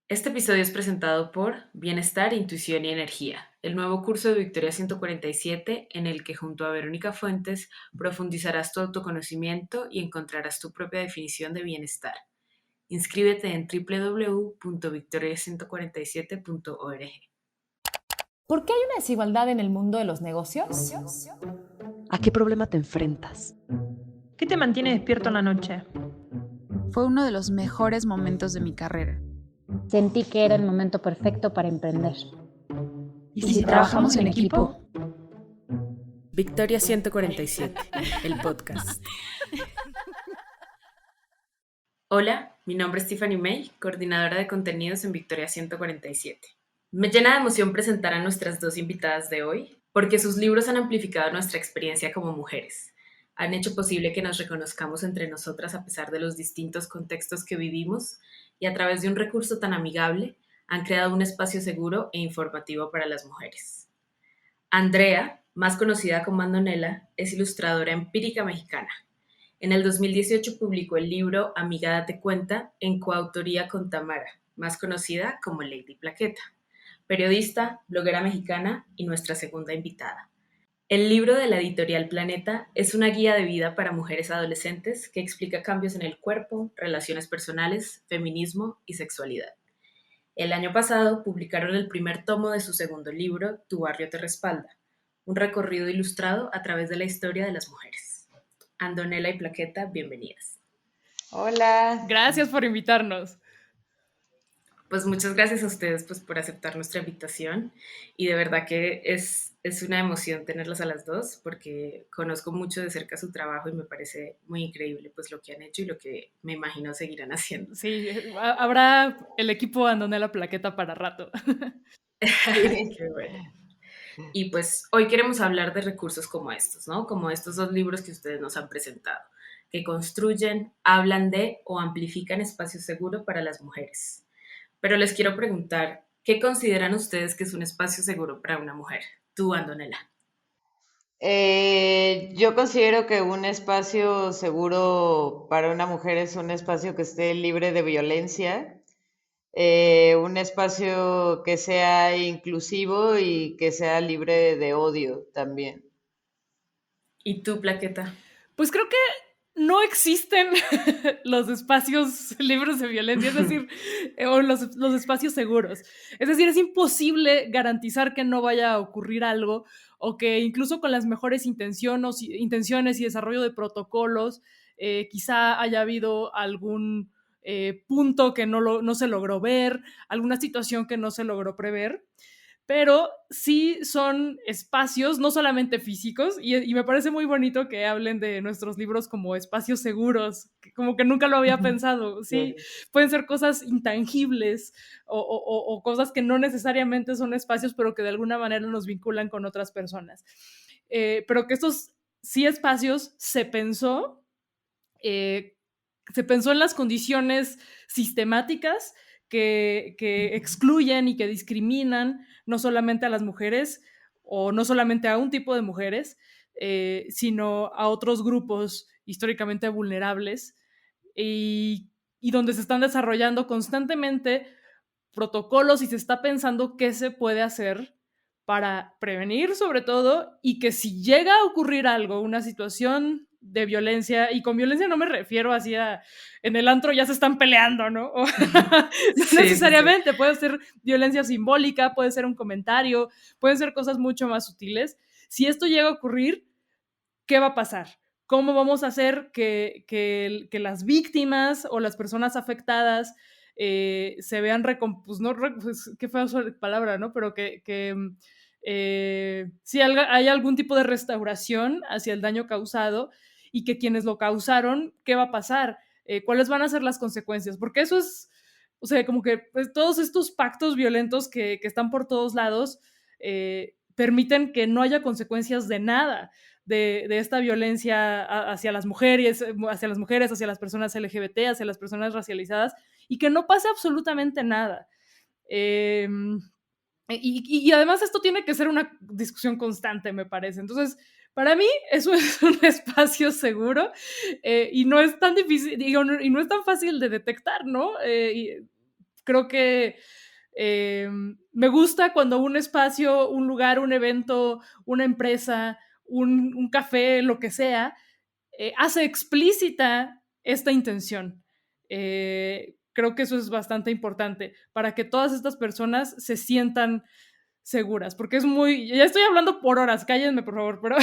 Este episodio es presentado por Bienestar, Intuición y Energía, el nuevo curso de Victoria 147 en el que junto a Verónica Fuentes profundizarás tu autoconocimiento y encontrarás tu propia definición de bienestar. Inscríbete en www.victoria147.org. ¿Por qué hay una desigualdad en el mundo de los negocios? ¿A qué problema te enfrentas? ¿Qué te mantiene despierto en la noche? Fue uno de los mejores momentos de mi carrera. Sentí que era el momento perfecto para emprender. ¿Y si trabajamos en equipo? Victoria 147, el podcast. Hola, mi nombre es Tiffany May, coordinadora de contenidos en Victoria 147. Me llena de emoción presentar a nuestras dos invitadas de hoy, porque sus libros han amplificado nuestra experiencia como mujeres. Han hecho posible que nos reconozcamos entre nosotras a pesar de los distintos contextos que vivimos y a través de un recurso tan amigable han creado un espacio seguro e informativo para las mujeres. Andrea, más conocida como Andonela, es ilustradora empírica mexicana. En el 2018 publicó el libro Amiga Date Cuenta en coautoría con Tamara, más conocida como Lady Plaqueta, periodista, bloguera mexicana y nuestra segunda invitada. El libro de la editorial Planeta es una guía de vida para mujeres adolescentes que explica cambios en el cuerpo, relaciones personales, feminismo y sexualidad. El año pasado publicaron el primer tomo de su segundo libro, Tu barrio te respalda, un recorrido ilustrado a través de la historia de las mujeres. Andonela y Plaqueta, bienvenidas. Hola. Gracias por invitarnos. Pues muchas gracias a ustedes por aceptar nuestra invitación y de verdad que es una emoción tenerlas a las dos porque conozco mucho de cerca su trabajo y me parece muy increíble pues lo que han hecho y lo que me imagino seguirán haciendo. Sí, habrá el equipo Andonela Plaqueta para rato. Qué bueno. Y pues hoy queremos hablar de recursos como estos, ¿no? Como estos dos libros que ustedes nos han presentado, que construyen, hablan de o amplifican espacios seguros para las mujeres. Pero les quiero preguntar, ¿qué consideran ustedes que es un espacio seguro para una mujer? Tú, Andonela. Yo considero que un espacio seguro para una mujer es un espacio que esté libre de violencia, un espacio que sea inclusivo y que sea libre de odio también. ¿Y tú, Plaqueta? Pues creo que no existen los espacios libres de violencia, es decir, o los espacios seguros. Es decir, es imposible garantizar que no vaya a ocurrir algo o que incluso con las mejores intenciones y desarrollo de protocolos, quizá haya habido algún punto que no se logró ver, alguna situación que no se logró prever. Pero sí son espacios, no solamente físicos, y me parece muy bonito que hablen de nuestros libros como espacios seguros, como que nunca lo había pensado, sí, pueden ser cosas intangibles o cosas que no necesariamente son espacios, pero que de alguna manera nos vinculan con otras personas. Pero que estos sí espacios se pensó en las condiciones sistemáticas que excluyen y que discriminan no solamente a las mujeres o no solamente a un tipo de mujeres, sino a otros grupos históricamente vulnerables y donde se están desarrollando constantemente protocolos y se está pensando qué se puede hacer para prevenir sobre todo y que si llega a ocurrir algo, una situación de violencia, y con violencia no me refiero así a en el antro ya se están peleando, ¿no? O, no Sí, necesariamente, sí. Puede ser violencia simbólica, puede ser un comentario, pueden ser cosas mucho más sutiles. Si esto llega a ocurrir, ¿qué va a pasar? ¿Cómo vamos a hacer que las víctimas o las personas afectadas se vean pues no, pues, qué fea palabra, ¿no? Pero si hay algún tipo de restauración hacia el daño causado y que quienes lo causaron, ¿qué va a pasar? ¿Cuáles van a ser las consecuencias? Porque eso es, o sea, como que pues, todos estos pactos violentos que están por todos lados permiten que no haya consecuencias de nada de esta violencia hacia las mujeres, hacia las personas LGBT, hacia las personas racializadas, y que no pase absolutamente nada. Y además esto tiene que ser una discusión constante, me parece. Entonces, para mí eso es un espacio seguro y no es tan difícil, digo, y no es tan fácil de detectar, ¿no? Creo que me gusta cuando un espacio, un lugar, un evento, una empresa, un café, lo que sea, hace explícita esta intención. Creo que eso es bastante importante para que todas estas personas se sientan seguras, porque es muy, ya estoy hablando por horas, cállenme por favor, pero,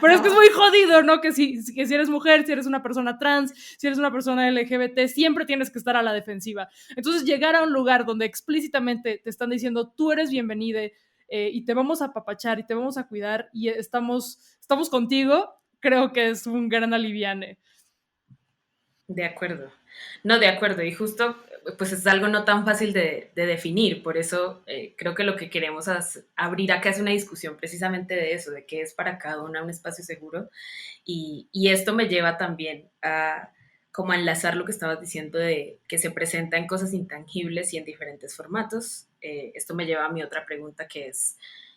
pero es que es muy jodido, ¿no? Que si eres mujer, si eres una persona trans, si eres una persona LGBT, siempre tienes que estar a la defensiva. Entonces llegar a un lugar donde explícitamente te están diciendo, tú eres bienvenida, y te vamos a apapachar y te vamos a cuidar y estamos contigo, creo que es un gran aliviane. De acuerdo. No, de acuerdo. Y justo, pues es algo no tan fácil de definir. Por eso creo que lo que queremos abrir acá es una discusión precisamente de eso, de qué es para cada una un espacio seguro. Y esto me lleva también a como a enlazar lo que estabas diciendo de que se presenta en cosas intangibles y en diferentes formatos. Esto me lleva a mi otra pregunta, que es,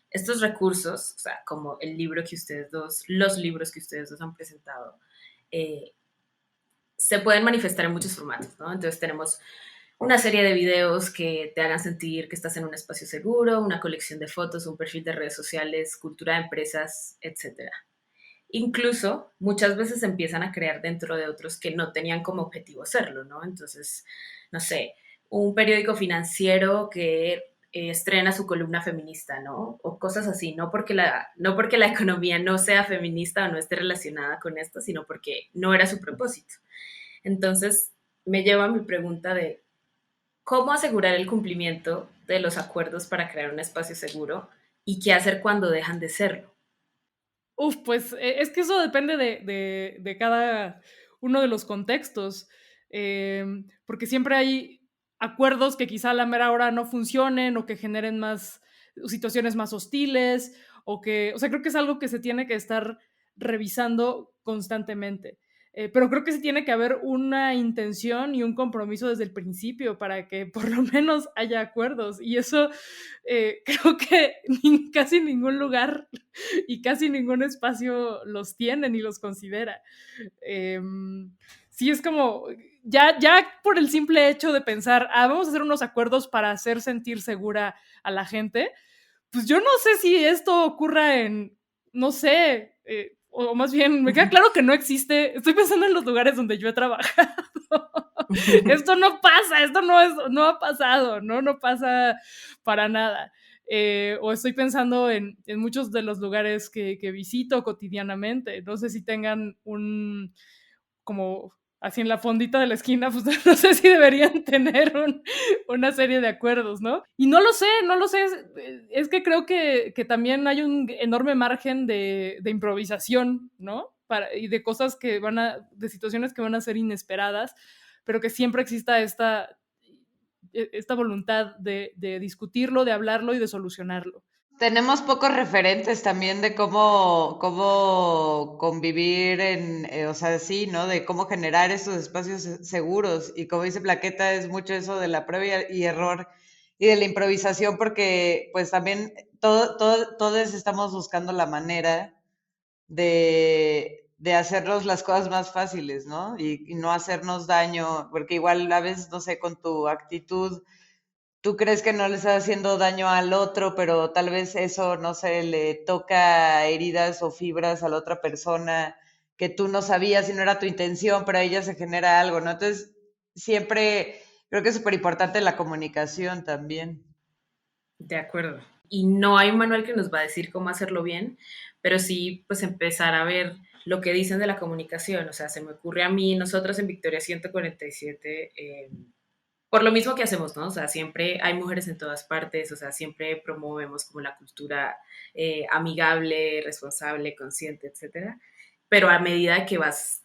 estos recursos, o sea, como el libro que ustedes dos, los libros que ustedes dos han presentado, se pueden manifestar en muchos formatos, ¿no? Entonces tenemos una serie de videos que te hagan sentir que estás en un espacio seguro, una colección de fotos, un perfil de redes sociales, cultura de empresas, etc. Incluso muchas veces se empiezan a crear dentro de otros que no tenían como objetivo serlo, ¿no? Entonces, no sé, un periódico financiero que estrena su columna feminista, ¿no? O cosas así, no porque la economía no sea feminista o no esté relacionada con esto, sino porque no era su propósito. Entonces, me lleva a mi pregunta de cómo asegurar el cumplimiento de los acuerdos para crear un espacio seguro y qué hacer cuando dejan de serlo. Pues es que eso depende de cada uno de los contextos, porque siempre hay acuerdos que quizá a la mera hora no funcionen o que generen más situaciones más hostiles, o sea, creo que es algo que se tiene que estar revisando constantemente. Pero creo que sí tiene que haber una intención y un compromiso desde el principio para que por lo menos haya acuerdos. Y eso creo que casi ningún lugar y casi ningún espacio los tiene ni los considera. Sí, es como, ya por el simple hecho de pensar, vamos a hacer unos acuerdos para hacer sentir segura a la gente, pues yo no sé si esto ocurra en, no sé, o más bien, me queda claro que no existe. Estoy pensando en los lugares donde yo he trabajado. Esto no pasa, esto no ha pasado, no pasa para nada. O estoy pensando en muchos de los lugares que visito cotidianamente. No sé si tengan como así en la fondita de la esquina, pues no sé si deberían tener una serie de acuerdos, ¿no? Y no lo sé, es que creo que también hay un enorme margen de improvisación, ¿no? Y de cosas de situaciones que van a ser inesperadas, pero que siempre exista esta voluntad de discutirlo, de hablarlo y de solucionarlo. Tenemos pocos referentes también de cómo convivir o sea, sí, ¿no? De cómo generar esos espacios seguros. Y como dice Plaqueta, es mucho eso de la prueba y error y de la improvisación, porque pues también todos estamos buscando la manera de hacernos las cosas más fáciles, ¿no? Y no hacernos daño, porque igual a veces, no sé, con tu actitud tú crees que no le estás haciendo daño al otro, pero tal vez eso, no sé, le toca heridas o fibras a la otra persona que tú no sabías y no era tu intención, pero a ella se genera algo, ¿no? Entonces, siempre creo que es súper importante la comunicación también. De acuerdo. Y no hay un manual que nos va a decir cómo hacerlo bien, pero sí, pues empezar a ver lo que dicen de la comunicación. O sea, se me ocurre a mí, nosotros en Victoria 147, por lo mismo que hacemos, ¿no? O sea, siempre hay mujeres en todas partes, o sea, siempre promovemos como la cultura amigable, responsable, consciente, etcétera, pero a medida que vas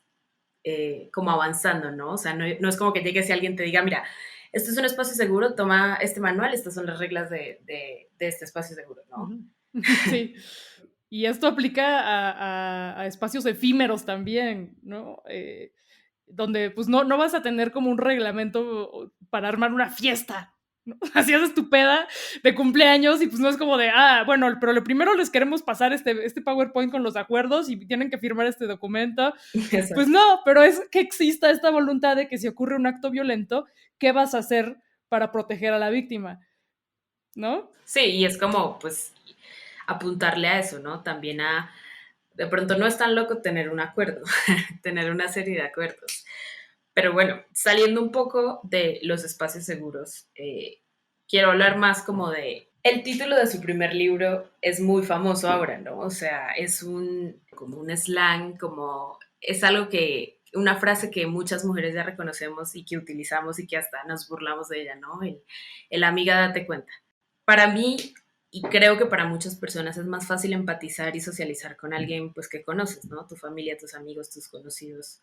como avanzando, ¿no? O sea, no es como que llegues y alguien te diga, mira, esto es un espacio seguro, toma este manual, estas son las reglas de este espacio seguro, ¿no? Sí. Y esto aplica a espacios efímeros también, ¿no? Donde pues no vas a tener como un reglamento para armar una fiesta, ¿no? Así haces tu peda de cumpleaños y pues no es como de, bueno, pero lo primero les queremos pasar este PowerPoint con los acuerdos y tienen que firmar este documento. Exacto. Pues no, pero es que exista esta voluntad de que si ocurre un acto violento, ¿qué vas a hacer para proteger a la víctima, ¿no? Sí, y es como, pues, apuntarle a eso, ¿no? También a, de pronto no es tan loco tener un acuerdo, tener una serie de acuerdos. Pero bueno, saliendo un poco de los espacios seguros, quiero hablar más como de... El título de su primer libro es muy famoso ahora, ¿no? O sea, es como un slang, como es algo que, una frase que muchas mujeres ya reconocemos y que utilizamos y que hasta nos burlamos de ella, ¿no? El amiga date cuenta. Para mí, y creo que para muchas personas es más fácil empatizar y socializar con alguien pues que conoces, ¿no? Tu familia, tus amigos, tus conocidos.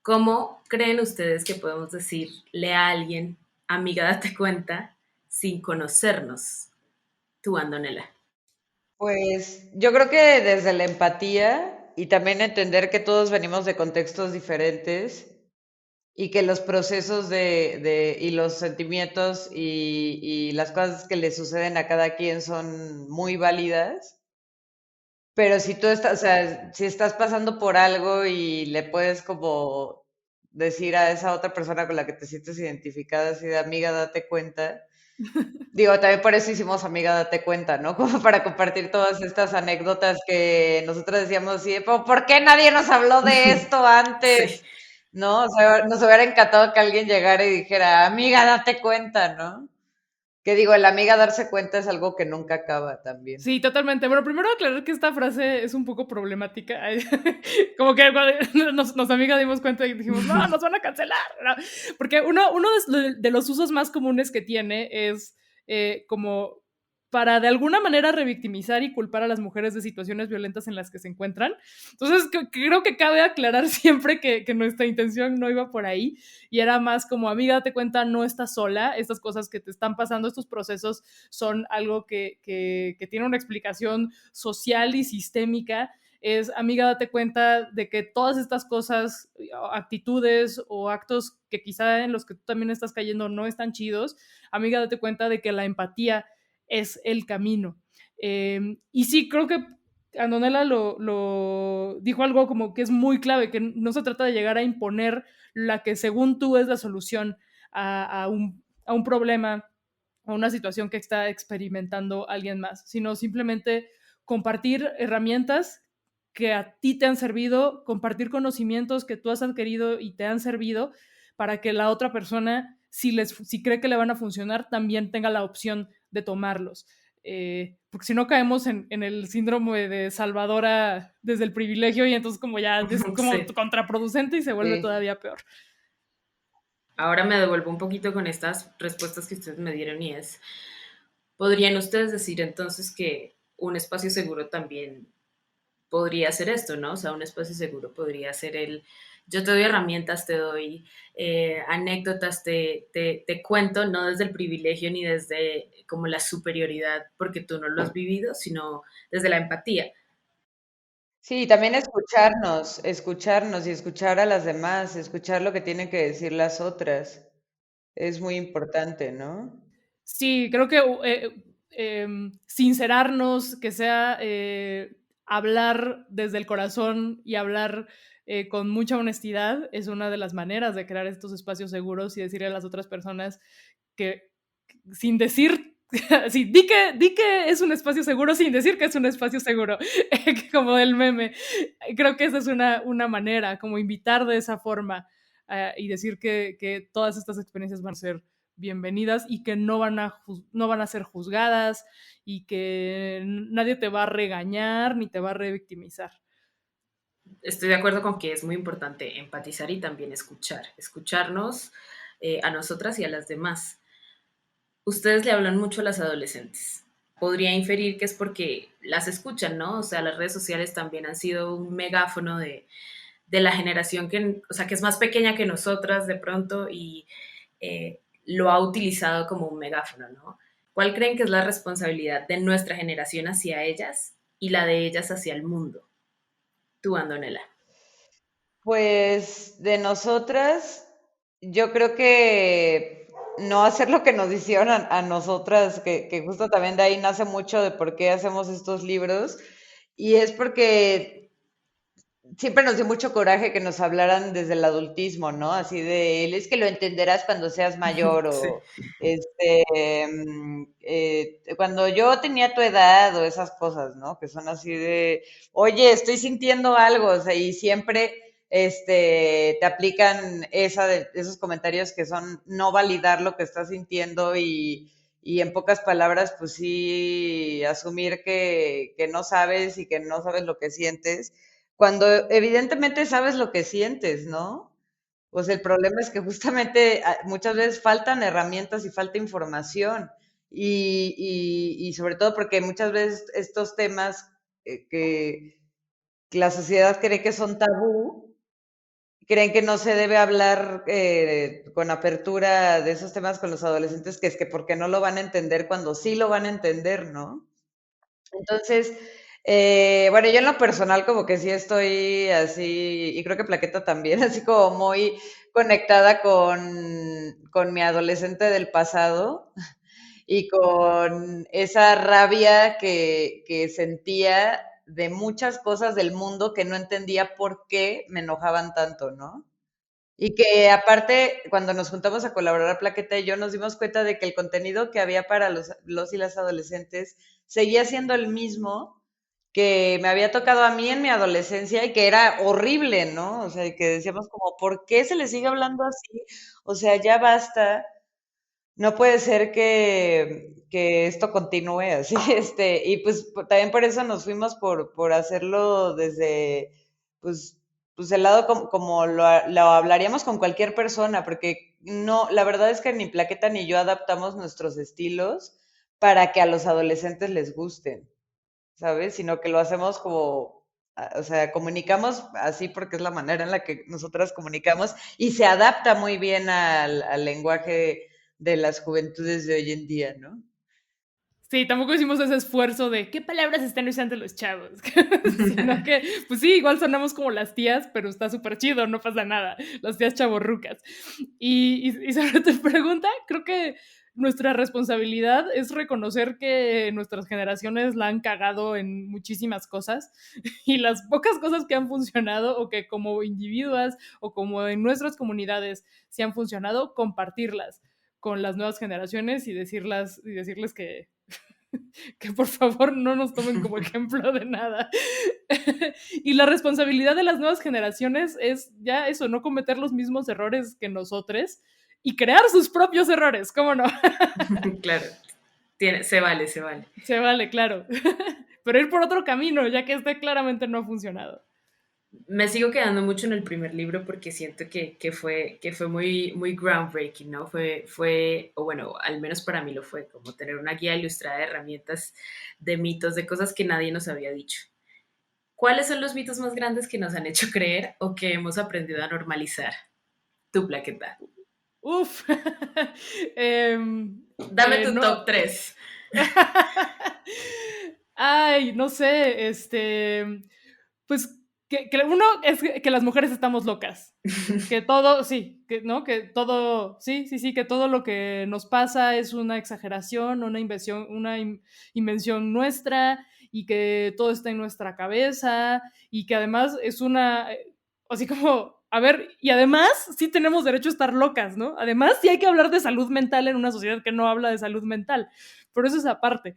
¿Cómo creen ustedes que podemos decirle a alguien, amiga, date cuenta, sin conocernos? Tú, Antonella. Pues yo creo que desde la empatía y también entender que todos venimos de contextos diferentes y que los procesos y los sentimientos y las cosas que le suceden a cada quien son muy válidas. Pero si tú estás, o sea, si estás pasando por algo y le puedes como decir a esa otra persona con la que te sientes identificada, así de amiga, date cuenta. Digo, también por eso hicimos amiga, date cuenta, ¿no? Como para compartir todas estas anécdotas que nosotros decíamos así, pero ¿por qué nadie nos habló de esto antes? Sí. ¿No? O sea, nos hubiera encantado que alguien llegara y dijera, amiga, date cuenta, ¿no? Que digo, el amiga darse cuenta es algo que nunca acaba también. Sí, totalmente. Bueno, primero aclarar que esta frase es un poco problemática. Como que cuando nos amigas dimos cuenta y dijimos, no, nos van a cancelar, ¿no? Porque uno de los usos más comunes que tiene es como para de alguna manera revictimizar y culpar a las mujeres de situaciones violentas en las que se encuentran. Entonces, creo que cabe aclarar siempre que nuestra intención no iba por ahí y era más como, amiga, date cuenta, no estás sola, estas cosas que te están pasando, estos procesos son algo que tiene una explicación social y sistémica. Es, amiga, date cuenta de que todas estas cosas, actitudes o actos que quizá en los que tú también estás cayendo no están chidos. Amiga, date cuenta de que la empatía es el camino. Y sí, creo que Antonella lo dijo algo como que es muy clave, que no se trata de llegar a imponer la que según tú es la solución a un problema, a una situación que está experimentando alguien más, sino simplemente compartir herramientas que a ti te han servido, compartir conocimientos que tú has adquirido y te han servido para que la otra persona, si cree que le van a funcionar, también tenga la opción de tomarlos. Porque si no caemos en el síndrome de salvadora desde el privilegio y entonces como ya es como Sí. contraproducente y se vuelve Sí. todavía peor. Ahora me devuelvo un poquito con estas respuestas que ustedes me dieron y es, ¿podrían ustedes decir entonces que un espacio seguro también podría ser esto, ¿no? O sea, un espacio seguro podría ser yo te doy herramientas, te doy anécdotas, te cuento, no desde el privilegio ni desde como la superioridad, porque tú no lo has vivido, sino desde la empatía. Sí, también escucharnos y escuchar a las demás, escuchar lo que tienen que decir las otras. Es muy importante, ¿no? Sí, creo que sincerarnos, que sea hablar desde el corazón y hablar con mucha honestidad es una de las maneras de crear estos espacios seguros y decirle a las otras personas que sin decir, sí, di que es un espacio seguro sin decir que es un espacio seguro, como el meme. Creo que esa es una manera, como invitar de esa forma y decir que todas estas experiencias van a ser bienvenidas y que no van a ser juzgadas y que nadie te va a regañar ni te va a revictimizar. Estoy de acuerdo con que es muy importante empatizar y también escucharnos a nosotras y a las demás. Ustedes le hablan mucho a las adolescentes. Podría inferir que es porque las escuchan, ¿no? O sea, las redes sociales también han sido un megáfono de la generación que, o sea, que es más pequeña que nosotras de pronto y lo ha utilizado como un megáfono, ¿no? ¿Cuál creen que es la responsabilidad de nuestra generación hacia ellas y la de ellas hacia el mundo? Tú, Antonella. Pues de nosotras, yo creo que no hacer lo que nos hicieron a nosotras, que justo también de ahí nace mucho de por qué hacemos estos libros, y es porque siempre nos dio mucho coraje que nos hablaran desde el adultismo, ¿no? Así de, es que lo entenderás cuando seas mayor Sí. o cuando yo tenía tu edad o esas cosas, ¿no? Que son así de, oye, estoy sintiendo algo, o sea, y siempre te aplican esos comentarios que son no validar lo que estás sintiendo y en pocas palabras, pues sí, asumir que no sabes y que no sabes lo que sientes cuando evidentemente sabes lo que sientes, ¿no? Pues el problema es que justamente muchas veces faltan herramientas y falta información. Y sobre todo porque muchas veces estos temas que la sociedad cree que son tabú, creen que no se debe hablar con apertura de esos temas con los adolescentes, que es que porque no lo van a entender cuando sí lo van a entender, ¿no? Entonces, bueno, yo en lo personal como que sí estoy así, y creo que Plaqueta también, así como muy conectada con mi adolescente del pasado y con esa rabia que sentía de muchas cosas del mundo que no entendía por qué me enojaban tanto, ¿no? Y que aparte, cuando nos juntamos a colaborar Plaqueta y yo, nos dimos cuenta de que el contenido que había para los y las adolescentes seguía siendo el mismo que me había tocado a mí en mi adolescencia y que era horrible, ¿no? O sea, y que decíamos como, ¿por qué se le sigue hablando así? O sea, ya basta. No puede ser que esto continúe así, y pues también por eso nos fuimos por hacerlo desde, pues, pues el lado como lo hablaríamos con cualquier persona, porque no, la verdad es que ni Plaqueta ni yo adaptamos nuestros estilos para que a los adolescentes les gusten, ¿sabes? Sino que lo hacemos como, o sea, comunicamos así porque es la manera en la que nosotras comunicamos y se adapta muy bien al lenguaje de las juventudes de hoy en día, ¿no? Sí, tampoco hicimos ese esfuerzo de qué palabras están usando los chavos, sino que, pues sí, igual sonamos como las tías, pero está súper chido, no pasa nada, las tías chavorrucas. Y sobre tu pregunta, creo que nuestra responsabilidad es reconocer que nuestras generaciones la han cagado en muchísimas cosas y las pocas cosas que han funcionado o que como individuas o como en nuestras comunidades sí han funcionado, compartirlas con las nuevas generaciones y decirles que por favor no nos tomen como ejemplo de nada. Y la responsabilidad de las nuevas generaciones es ya eso, no cometer los mismos errores que nosotros y crear sus propios errores, ¿cómo no? Claro, se vale, se vale. Se vale, claro. Pero ir por otro camino, ya que este claramente no ha funcionado. Me sigo quedando mucho en el primer libro porque siento que fue muy, muy groundbreaking, ¿no? O bueno, al menos para mí lo fue, como tener una guía ilustrada de herramientas, de mitos, de cosas que nadie nos había dicho. ¿Cuáles son los mitos más grandes que nos han hecho creer o que hemos aprendido a normalizar? Tu Plaqueta. Uf. Dame tu No. top 3. Ay, no sé, pues que uno es que las mujeres estamos locas. Que todo, sí, ¿no? Que todo, sí, que todo lo que nos pasa es una exageración, una invención nuestra y que todo está en nuestra cabeza y que además es así como, a ver, y además sí tenemos derecho a estar locas, ¿no? Además sí hay que hablar de salud mental en una sociedad que no habla de salud mental, pero eso es aparte.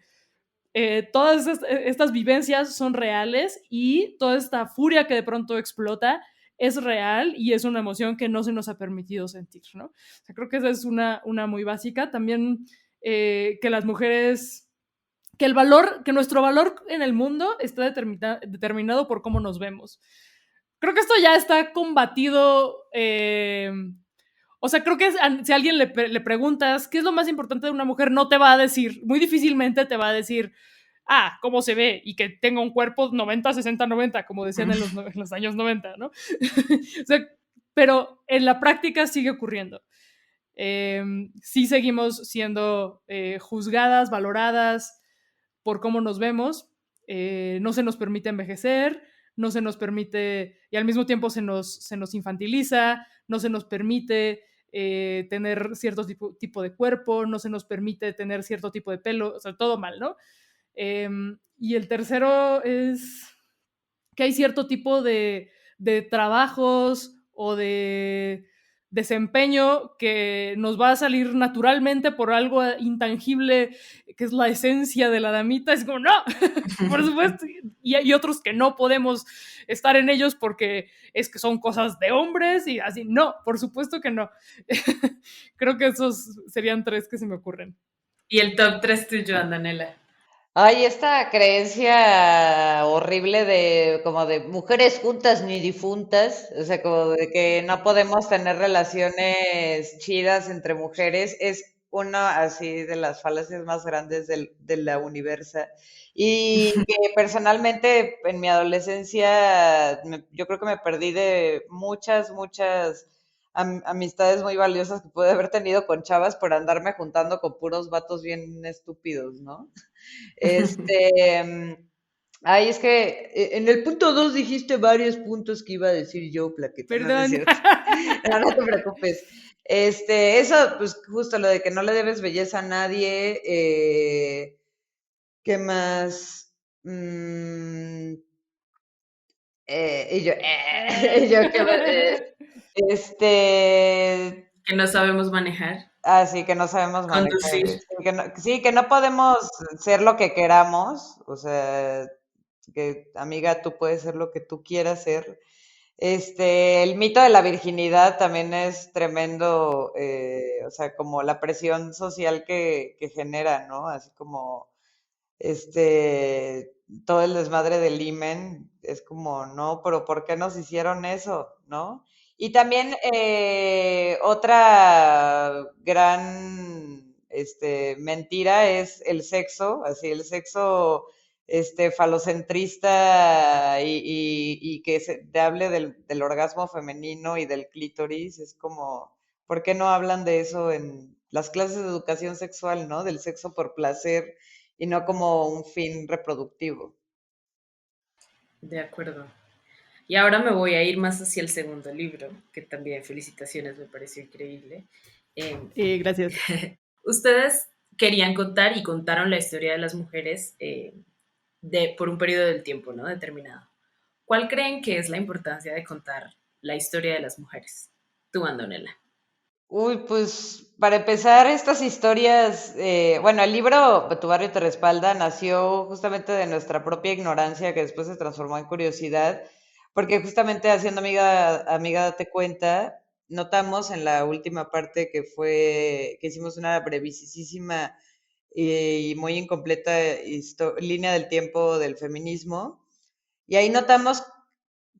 Todas estas vivencias son reales y toda esta furia que de pronto explota es real y es una emoción que no se nos ha permitido sentir, ¿no? O sea, creo que esa es una muy básica. También que las mujeres, que nuestro valor en el mundo está determinado por cómo nos vemos. Creo que esto ya está combatido. O sea, creo que si a alguien le preguntas qué es lo más importante de una mujer, no te va a decir, muy difícilmente te va a decir, cómo se ve y que tenga un cuerpo 90, 60, 90, como decían en los años 90, ¿no? O sea, pero en la práctica sigue ocurriendo. Sí seguimos siendo juzgadas, valoradas por cómo nos vemos. No se nos permite envejecer, no se nos permite, y al mismo tiempo se nos infantiliza, no se nos permite tener cierto tipo de cuerpo, no se nos permite tener cierto tipo de pelo, o sea, todo mal, ¿no? Y el tercero es que hay cierto tipo de de trabajos o de desempeño que nos va a salir naturalmente por algo intangible que es la esencia de la damita. Es como, no, por supuesto. Y otros que no podemos estar en ellos porque es que son cosas de hombres y así. No, por supuesto que no. Creo que esos serían 3 que se me ocurren. ¿Y el top 3 tuyo, Andanela? Ay, esta creencia horrible de como de mujeres juntas ni difuntas, o sea, como de que no podemos tener relaciones chidas entre mujeres, es una así de las falacias más grandes de la universo. Y que personalmente en mi adolescencia yo creo que me perdí de muchas amistades muy valiosas que pude haber tenido con chavas por andarme juntando con puros vatos bien estúpidos, ¿no? Ay, es que en el punto 2 dijiste varios puntos que iba a decir yo, Plaqueta, no, no es Perdón. cierto. No, no te preocupes. Eso, pues justo lo de que no le debes belleza a nadie. ¿Qué más? Y yo, y yo, este, Que no sabemos manejar, sí, que no sabemos manejar. conducir. Sí, que no podemos ser lo que queramos. O sea, que amiga, tú puedes ser lo que tú quieras ser. El mito de la virginidad también es tremendo, o sea, como la presión social que genera, ¿no? Así como todo el desmadre del himen, es como, no, pero ¿por qué nos hicieron eso? ¿No? Y también otra gran mentira es el sexo, así el sexo falocentrista y que te hable del orgasmo femenino y del clítoris, es como, ¿por qué no hablan de eso en las clases de educación sexual, ¿no? Del sexo por placer y no como un fin reproductivo. De acuerdo. Y ahora me voy a ir más hacia el segundo libro, que también felicitaciones, me pareció increíble. Gracias. Ustedes querían contar y contaron la historia de las mujeres por un periodo del tiempo, ¿no? Determinado. ¿Cuál creen que es la importancia de contar la historia de las mujeres? Tú, Antonella. Uy, pues para empezar, estas historias, bueno, el libro Tu barrio te respalda nació justamente de nuestra propia ignorancia que después se transformó en curiosidad, porque justamente haciendo amiga, date cuenta, notamos en la última parte que hicimos una brevísima y muy incompleta línea del tiempo del feminismo, y ahí notamos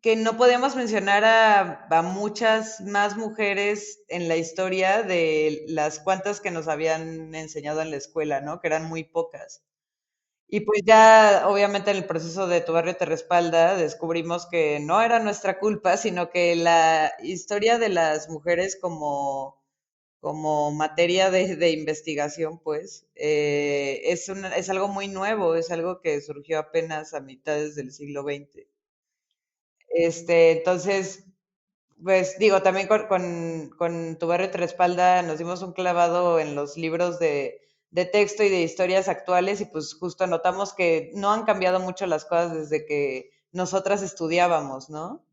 que no podemos mencionar a muchas más mujeres en la historia de las cuantas que nos habían enseñado en la escuela, ¿no? Que eran muy pocas. Y pues ya, obviamente, en el proceso de Tu barrio te respalda, descubrimos que no era nuestra culpa, sino que la historia de las mujeres como materia de investigación, pues, es algo muy nuevo, es algo que surgió apenas a mitades del siglo XX. Entonces, pues digo, también con Tu barrio te respalda nos dimos un clavado en los libros de texto y de historias actuales y pues justo notamos que no han cambiado mucho las cosas desde que nosotras estudiábamos, ¿no?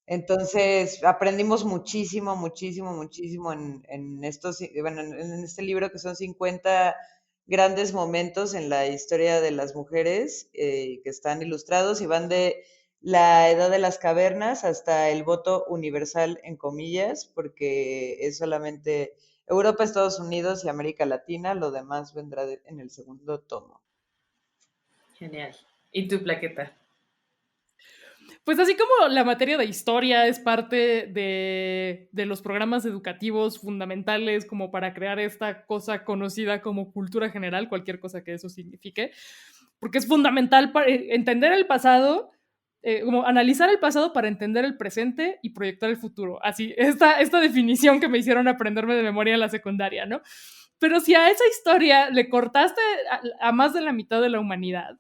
Entonces aprendimos muchísimo en estos, bueno, en este libro que son 50 grandes momentos en la historia de las mujeres que están ilustrados y van de la edad de las cavernas hasta el voto universal en comillas, porque es solamente Europa, Estados Unidos y América Latina, lo demás vendrá en el segundo tomo. Genial. ¿Y tu, Plaqueta? Pues así como la materia de historia es parte de los programas educativos fundamentales como para crear esta cosa conocida como cultura general, cualquier cosa que eso signifique, porque es fundamental para entender el pasado, como analizar el pasado para entender el presente y proyectar el futuro. Así, esta definición que me hicieron aprenderme de memoria en la secundaria, ¿no? Pero si a esa historia le cortaste a más de la mitad de la humanidad,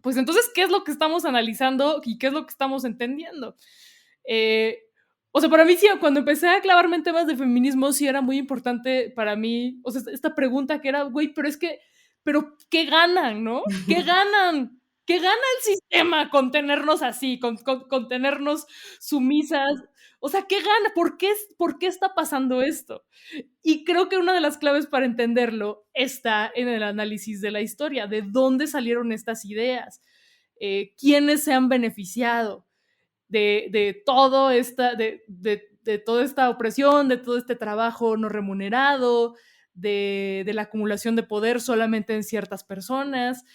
pues entonces, ¿qué es lo que estamos analizando y qué es lo que estamos entendiendo? O sea, para mí sí, cuando empecé a clavarme en temas de feminismo, sí era muy importante para mí, o sea, esta pregunta que era, güey, pero ¿qué ganan, no? ¿Qué ganan que gana el sistema con tenernos así, con tenernos sumisas. O sea, ¿qué gana? ¿Por qué está pasando esto? Y creo que una de las claves para entenderlo está en el análisis de la historia, de dónde salieron estas ideas, quiénes se han beneficiado de toda esta opresión, de todo este trabajo no remunerado, de la acumulación de poder solamente en ciertas personas,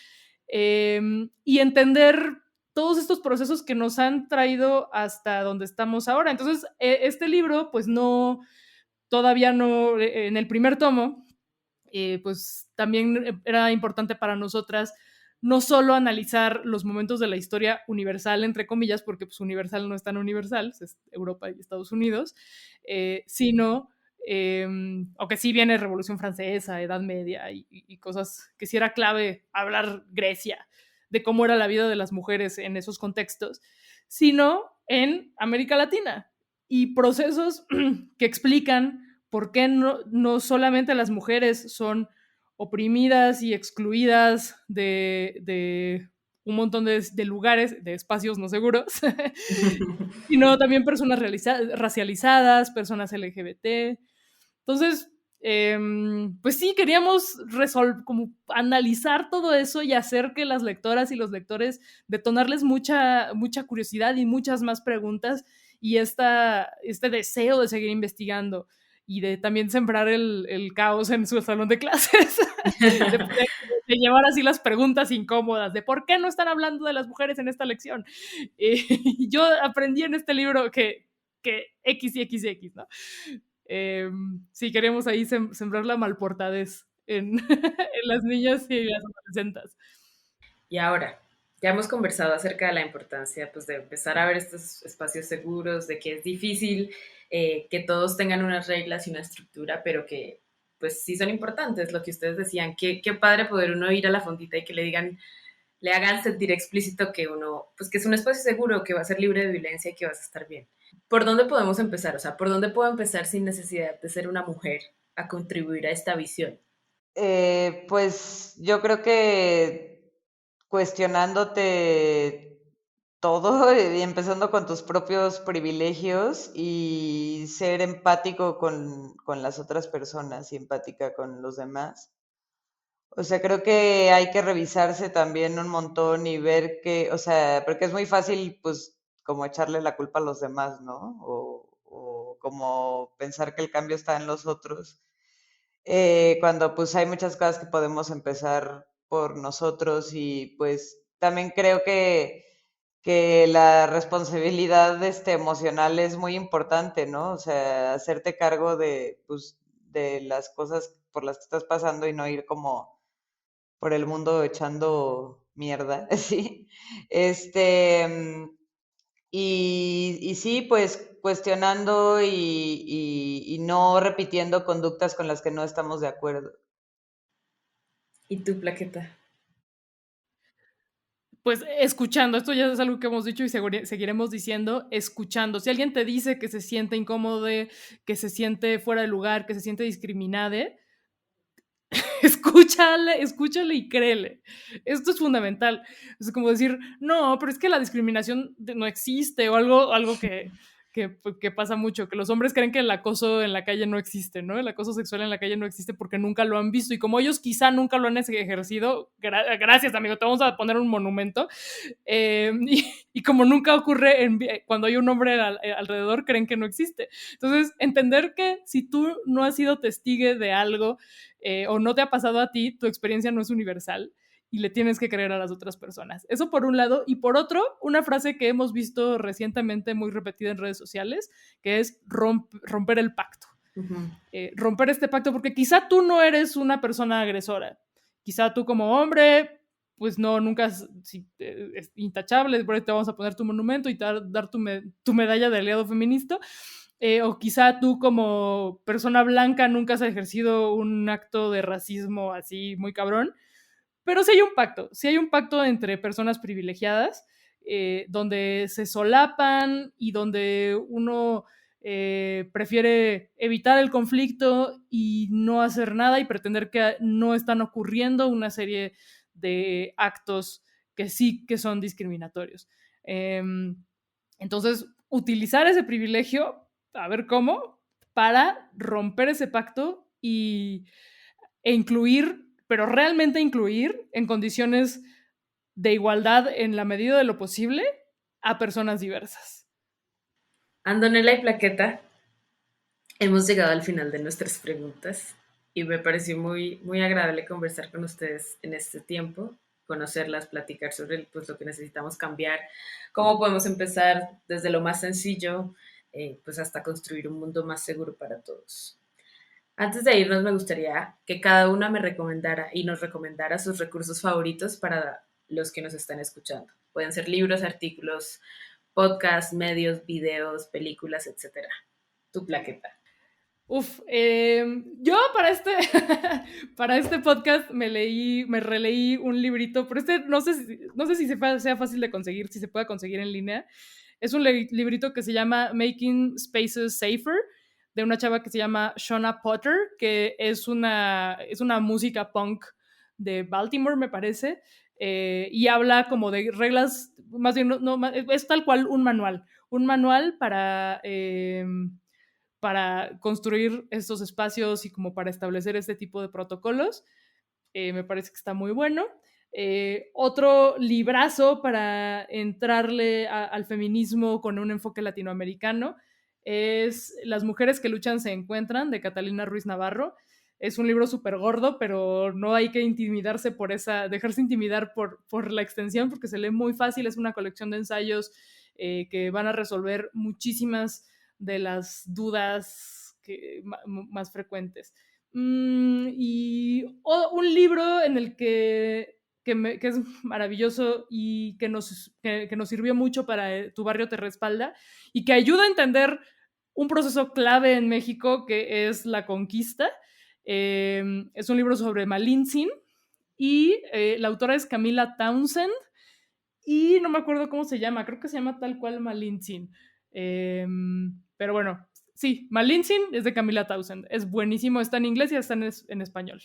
y entender todos estos procesos que nos han traído hasta donde estamos ahora. Entonces, este libro, pues todavía no, en el primer tomo, pues también era importante para nosotras no solo analizar los momentos de la historia universal, entre comillas, porque pues universal no es tan universal, es Europa y Estados Unidos, sino, aunque sí viene Revolución Francesa, Edad Media y cosas que sí era clave hablar Grecia, de cómo era la vida de las mujeres en esos contextos, sino en América Latina y procesos que explican por qué no solamente las mujeres son oprimidas y excluidas de un montón de lugares, de espacios no seguros, sino también personas racializadas, personas LGBT. Entonces, pues sí, queríamos como analizar todo eso y hacer que las lectoras y los lectores detonarles mucha curiosidad y muchas más preguntas y este deseo de seguir investigando y de también sembrar el caos en su salón de clases, de llevar así las preguntas incómodas, de por qué no están hablando de las mujeres en esta lección. Yo aprendí en este libro que X y X y X, ¿no? Sí, queremos ahí sembrar la malportadez en, en las niñas y las adolescentes. Y ahora, ya hemos conversado acerca de la importancia pues, de empezar a ver estos espacios seguros, de que es difícil que todos tengan unas reglas y una estructura, pero que pues sí son importantes, lo que ustedes decían, qué padre poder uno ir a la fondita y que le hagan sentir explícito que uno, pues que es un espacio seguro, que va a ser libre de violencia y que vas a estar bien. ¿Por dónde podemos empezar? O sea, ¿por dónde puedo empezar sin necesidad de ser una mujer a contribuir a esta visión? Pues yo creo que cuestionándote todo y empezando con tus propios privilegios y ser empático con las otras personas y empática con los demás. O sea, creo que hay que revisarse también un montón y ver que, o sea, porque es muy fácil, pues, como echarle la culpa a los demás, ¿no? O como pensar que el cambio está en los otros, cuando pues hay muchas cosas que podemos empezar por nosotros y pues también creo que la responsabilidad emocional es muy importante, ¿no? O sea, hacerte cargo de, pues, de las cosas por las que estás pasando y no ir como por el mundo echando mierda, ¿sí? Y sí, pues cuestionando y no repitiendo conductas con las que no estamos de acuerdo. ¿Y tu plaqueta? Pues escuchando, esto ya es algo que hemos dicho y seguiremos diciendo, escuchando. Si alguien te dice que se siente incómodo, que se siente fuera de lugar, que se siente discriminada, escúchale y créele. Esto es fundamental. Es como decir, no, pero es que la discriminación no existe o algo que pasa mucho, que los hombres creen que el acoso en la calle no existe, ¿no? El acoso sexual en la calle no existe porque nunca lo han visto y como ellos quizá nunca lo han ejercido, gracias amigo, te vamos a poner un monumento, y como nunca ocurre cuando hay un hombre alrededor, creen que no existe. Entonces, entender que si tú no has sido testigo de algo, o no te ha pasado a ti, tu experiencia no es universal y le tienes que creer a las otras personas. Eso por un lado. Y por otro, una frase que hemos visto recientemente muy repetida en redes sociales, que es romper el pacto. Uh-huh. Romper este pacto, porque quizá tú no eres una persona agresora. Quizá tú como hombre, pues no, nunca es intachable, por ahí te vamos a poner tu monumento y dar tu medalla de aliado feminista. O quizá tú como persona blanca nunca has ejercido un acto de racismo así muy cabrón, pero sí hay un pacto entre personas privilegiadas, donde se solapan y donde uno prefiere evitar el conflicto y no hacer nada y pretender que no están ocurriendo una serie de actos que sí que son discriminatorios. Entonces, utilizar ese privilegio, a ver cómo, para romper ese pacto e incluir, pero realmente incluir en condiciones de igualdad en la medida de lo posible a personas diversas. Antonella y Plaqueta, hemos llegado al final de nuestras preguntas y me pareció muy, muy agradable conversar con ustedes en este tiempo, conocerlas, platicar sobre pues, lo que necesitamos cambiar, cómo podemos empezar desde lo más sencillo pues hasta construir un mundo más seguro para todos. Antes de irnos, me gustaría que cada una me recomendara y nos recomendara sus recursos favoritos para los que nos están escuchando. Pueden ser libros, artículos, podcasts, medios, videos, películas, etcétera. Tu Plaqueta. Yo para este podcast me releí un librito, pero no sé si sea fácil de conseguir, si se pueda conseguir en línea. Es un librito que se llama Making Spaces Safer, de una chava que se llama Shona Potter, que es una música punk de Baltimore, me parece, y habla como de reglas, más bien, es tal cual un manual para construir estos espacios y como para establecer este tipo de protocolos. Me parece que está muy bueno. Otro librazo para entrarle al feminismo con un enfoque latinoamericano es Las mujeres que luchan se encuentran, de Catalina Ruiz Navarro. Es un libro súper gordo, pero no hay que dejarse intimidar por la extensión, porque se lee muy fácil. Es una colección de ensayos que van a resolver muchísimas de las dudas más frecuentes. Y un libro en el que es maravilloso y que nos sirvió mucho para Tu barrio te respalda y que ayuda a entender un proceso clave en México, que es la conquista. Es un libro sobre Malintzin y la autora es Camila Townsend y no me acuerdo cómo se llama, creo que se llama tal cual Malintzin. Pero bueno, sí, Malintzin es de Camila Townsend. Es buenísimo, está en inglés y está en español.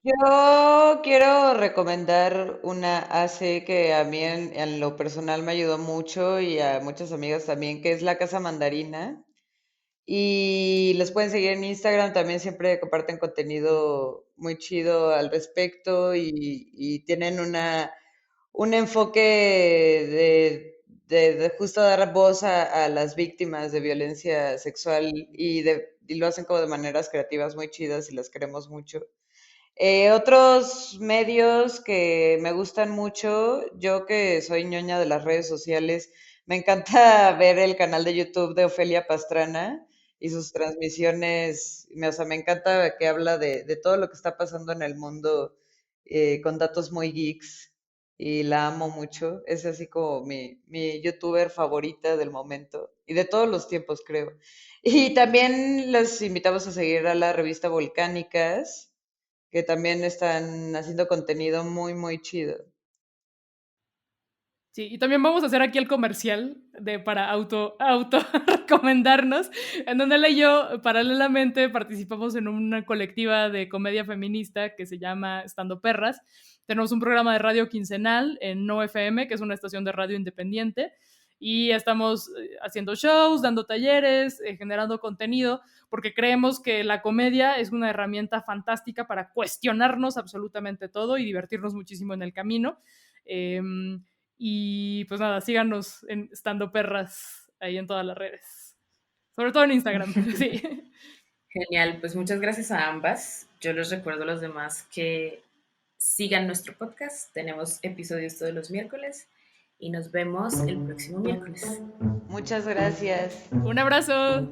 Yo quiero recomendar una AC que a mí en lo personal me ayudó mucho y a muchas amigas también, que es La Casa Mandarina. Y los pueden seguir en Instagram, también siempre comparten contenido muy chido al respecto y tienen un enfoque de justo dar voz a las víctimas de violencia sexual y lo hacen como de maneras creativas muy chidas y las queremos mucho. Otros medios que me gustan mucho, yo que soy ñoña de las redes sociales, me encanta ver el canal de YouTube de Ofelia Pastrana y sus transmisiones, o sea, me encanta que habla de todo lo que está pasando en el mundo con datos muy geeks y la amo mucho. Es así como mi youtuber favorita del momento y de todos los tiempos, creo. Y también les invitamos a seguir a la revista Volcánicas, que también están haciendo contenido muy, muy chido. Sí, y también vamos a hacer aquí el comercial para auto recomendarnos, en donde él y yo paralelamente participamos en una colectiva de comedia feminista que se llama Estando Perras. Tenemos un programa de radio quincenal en No FM, que es una estación de radio independiente, y estamos haciendo shows, dando talleres, generando contenido, porque creemos que la comedia es una herramienta fantástica para cuestionarnos absolutamente todo y divertirnos muchísimo en el camino. Y pues nada, síganos en Estando Perras ahí en todas las redes. Sobre todo en Instagram, sí. Genial, pues muchas gracias a ambas. Yo les recuerdo a los demás que sigan nuestro podcast. Tenemos episodios todos los miércoles y nos vemos el próximo miércoles. Muchas gracias. Un abrazo.